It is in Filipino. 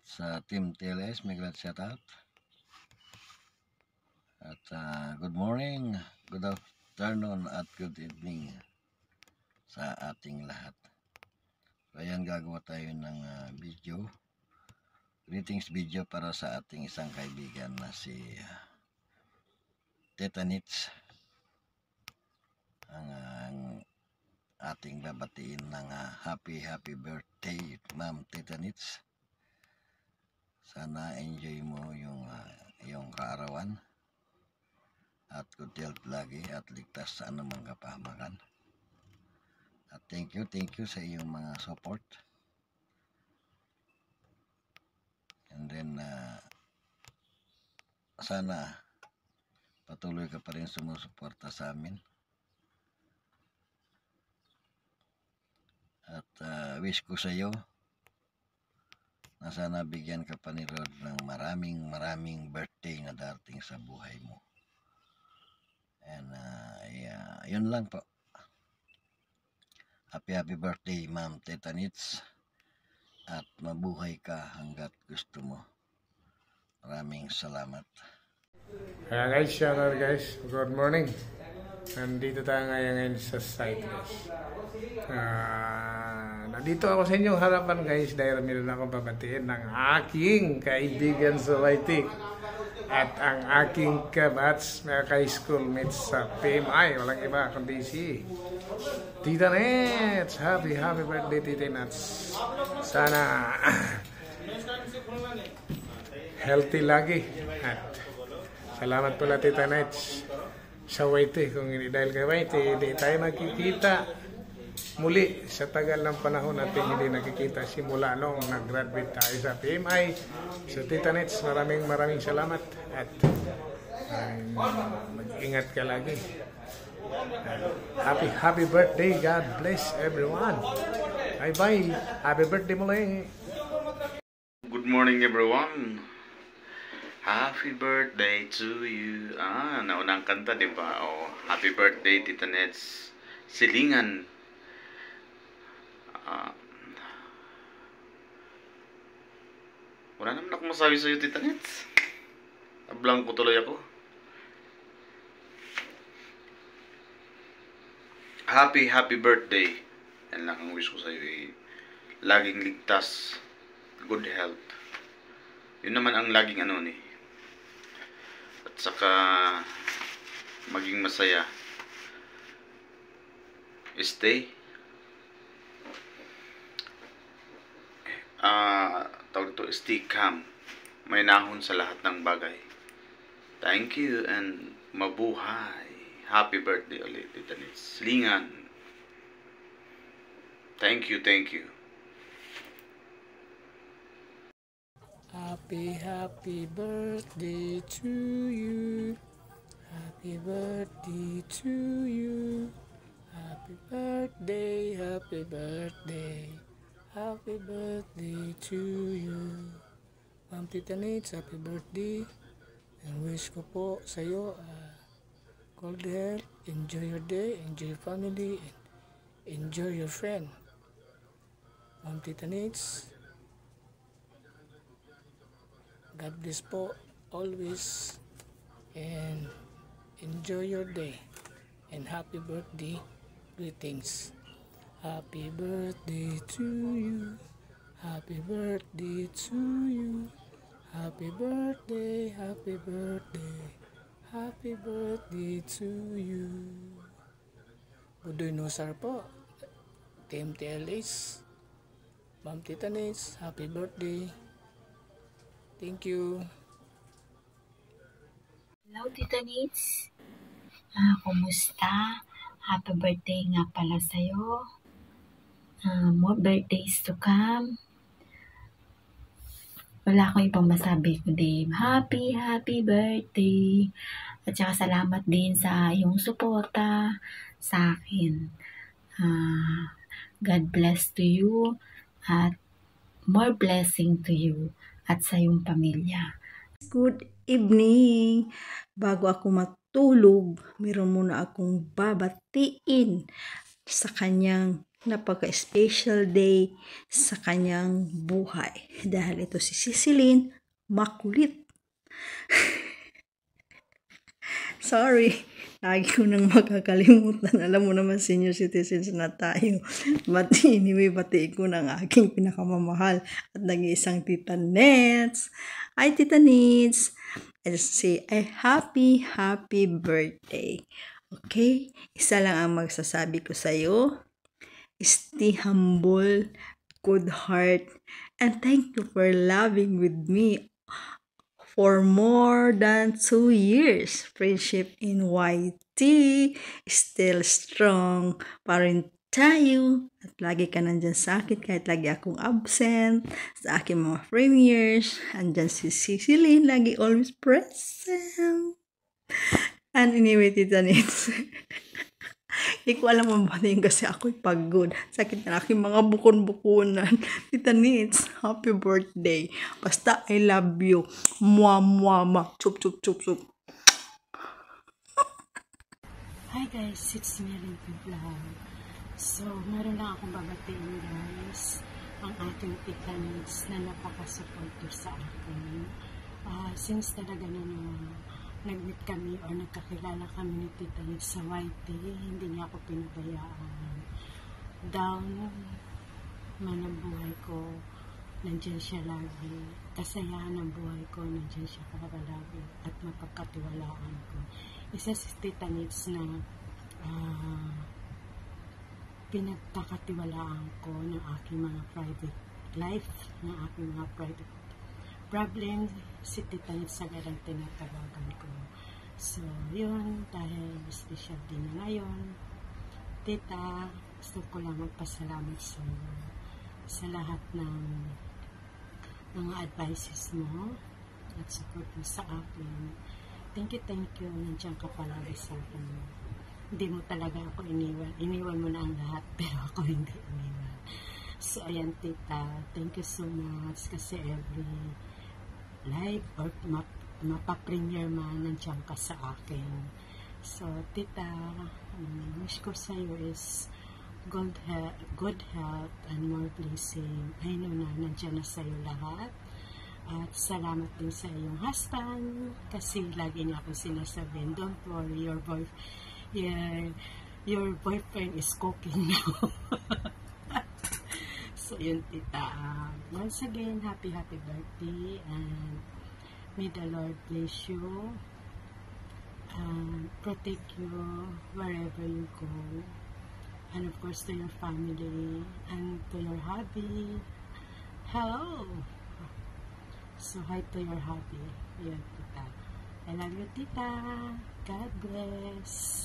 At sa Team TLS, may glad shout out. At good morning, good afternoon at good evening sa ating lahat. So ayan, gagawa tayo ng video, greetings video para sa ating isang kaibigan na si Tita Nits. Ang ating babatiin ng happy birthday, Ma'am Tita Nits. Sana enjoy mo yung kaarawan at good health lagi at ligtas sa anumang kapahamakan. At thank you sa iyong mga support. And then sana patuloy ka pa rin sumusuporta sa amin. At wish ko sa iyo na sana bigyan ka pa ni Rod ng maraming birthday na darating sa buhay mo. And yun lang po. Happy birthday, Ma'am Tita Nits. At mabuhay ka hanggat gusto mo. Maraming salamat. Kaya guys, shout out guys. Good morning. Nandito tayo ngayon sa site guys. Nandito ako sa inyong harapan guys dahil meron akong babatiin ng aking kaibigan sa YT at ang aking kabats, mga ka-school mates sa PMI, walang iba kundi si Tita Nets. Happy birthday Tita Nets. Sana healthy lagi at salamat pala Tita Nets sa YT. Kung hindi dahil kay YT, hindi tayo magkikita muli sa tagal ng panahon natin hindi nakikita simula nung nag-graduate tayo sa PMI. So Tita Nets, maraming salamat at mag-ingat ka lagi. Happy birthday. God bless everyone. Bye. Happy birthday muli. Good morning everyone. Happy birthday to you. Naunang kanta, di ba? Oh, happy birthday Tita Nets. Silingan. Wala naman ako masabi sa'yo, Tita Nets. Ablang ko tuloy ako. Happy birthday. Yan lang ang wish ko sa'yo. Laging ligtas. Good health. Yun naman ang laging At saka maging masaya. Stay. Tawag ito, stay calm. May nahon sa lahat ng bagay. Thank you and mabuhay. Happy birthday ulit, Tita Nets. Lingan. Thank you. Happy birthday to you. Happy birthday to you. Happy birthday. Happy birthday to you. Ma'am Tita Nets, happy birthday. And wish ko po sa iyo good health, enjoy your day, enjoy your family, and enjoy your friend. Ma'am Tita Nets, God bless po always and enjoy your day and happy birthday greetings. Happy birthday to you. Happy birthday to you. Happy birthday to you. Budoy Nosar po. Team TLS. Ma'am Tita Nets, happy birthday. Thank you. Hello Tita Nets. Kumusta? Happy birthday nga pala sa'yo. More birthdays to come. Wala akong ibang masabi kundi happy birthday. At saka salamat din sa iyong suporta sa akin. God bless to you at more blessing to you at sa iyong pamilya. Good evening. Bago ako matulog, meron muna akong babatiin sa kanyang napaka-special day sa kanyang buhay. Dahil ito si Cicilline, makulit. Sorry, lagi ko nang makakalimutan. Alam mo naman, senior citizens na tayo. But anyway, batiin ko ng aking pinakamamahal at nag-iisang Tita Nets. Hi, Tita Nets. I just say, happy birthday. Okay? Isa lang ang magsasabi ko sa'yo. Stay humble, good heart, and thank you for loving with me for more than 2 years. Friendship in YT still strong pa rin tayo. At lagi ka nandyan sa akin kahit lagi akong absent. Sa aking mga premieres, andyan si Cicilline, lagi always present. And anyway, Tita Nets, hindi ko alam mabatiin kasi ako'y pagod. Sakit na aking mga bukon-bukunan. Tita Nets, happy birthday. Basta I love you. Mwah, mwah, mwah. Chup, chup, chup, chup. Hi guys, it's Mary Vlog. So, meron lang akong babatiin guys. Ang ating Tita Nets na napaka-supporter sa akin. Since talaga na nag-meet kami o nagkakilala kami ni Tita Nets sa YT, hindi niya ako pinabayaan. Down man ang buhay ko, nandyan siya lagi. Kasayahan ng buhay ko, nandyan siya palagi. At mapagkatiwalaan ko. Isa si Tita Nets na pinagkakatiwalaan ko ng aking mga private life, ng aking mga private problem, si Tita Nets agad ang tinatawagan ko. So, yun, dahil special din na ngayon, Tita, gusto ko lang magpasalamat sa iyo sa lahat ng mga advices mo at support mo sa akin. Thank you, nandiyan ka palagi sa akin. Hindi mo talaga ako iniwan. Iniwan mo na ang lahat, pero ako hindi iniwan. So, ayan, Tita, thank you so much kasi every live or mapapremiere man, nandiyan ka sa akin. So, Tita, wish ko sa iyo is good health and more blessing. I know na nandiyan na sa iyo lahat. At salamat din sa iyong husband kasi lagi niya akong sinasabihin, don't worry, your boyfriend is cooking now. So, yun, Tita. Once again, happy birthday, and may the Lord bless you and protect you wherever you go, and of course to your family and to your hubby. Hello! So, hi to your hubby. Yun, Tita. I love you, Tita. God bless.